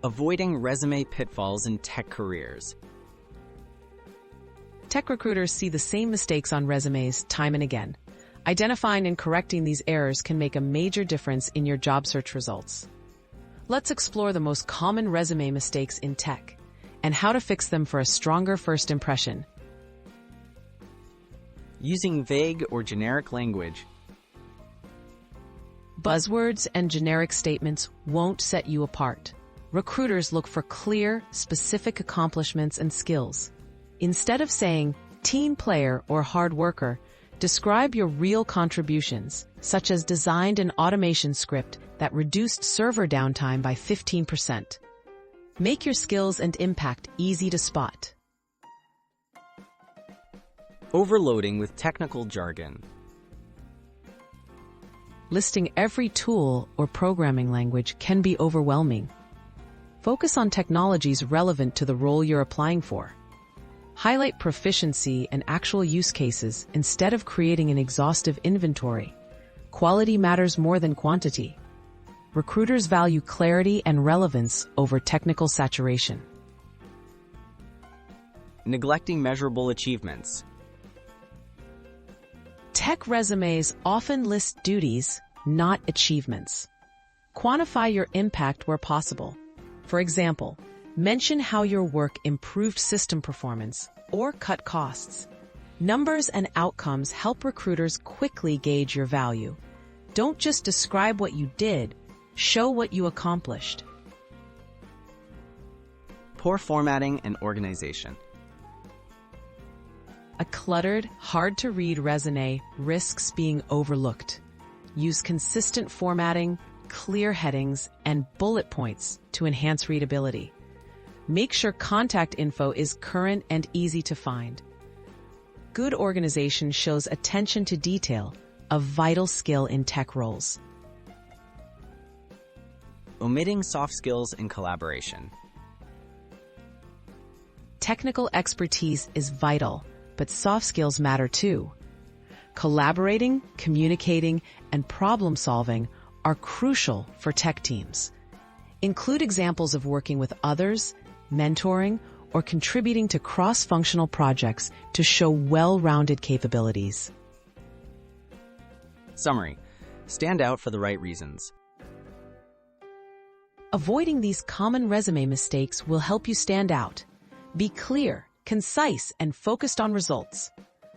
Avoiding resume pitfalls in tech careers. Tech recruiters see the same mistakes on resumes time and again. Identifying and correcting these errors can make a major difference in your job search results. Let's explore the most common resume mistakes in tech and how to fix them for a stronger first impression. Using vague or generic language. Buzzwords and generic statements won't set you apart. Recruiters look for clear, specific accomplishments and skills. Instead of saying, team player or hard worker, describe your real contributions, such as designed an automation script that reduced server downtime by 15%. Make your skills and impact easy to spot. Overloading with technical jargon. Listing every tool or programming language can be overwhelming. Focus on technologies relevant to the role you're applying for. Highlight proficiency and actual use cases instead of creating an exhaustive inventory. Quality matters more than quantity. Recruiters value clarity and relevance over technical saturation. Neglecting measurable achievements. Tech resumes often list duties, not achievements. Quantify your impact where possible. For example, mention how your work improved system performance or cut costs. Numbers and outcomes help recruiters quickly gauge your value. Don't just describe what you did, show what you accomplished. Poor formatting and organization. A cluttered, hard-to-read resume risks being overlooked. Use consistent formatting, clear headings, and bullet points to enhance readability. Make sure contact info is current and easy to find. Good organization shows attention to detail, a vital skill in tech roles. Omitting soft skills and collaboration. Technical expertise is vital, but soft skills matter too. Collaborating, communicating, and problem-solving are crucial for tech teams. Include examples of working with others, mentoring, or contributing to cross-functional projects to show well-rounded capabilities. Summary: stand out for the right reasons. Avoiding these common resume mistakes will help you stand out. Be clear, concise, and focused on results.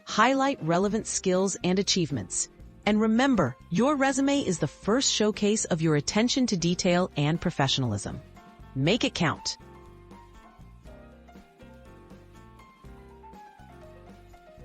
Highlight relevant skills and achievements. And remember, your resume is the first showcase of your attention to detail and professionalism. Make it count.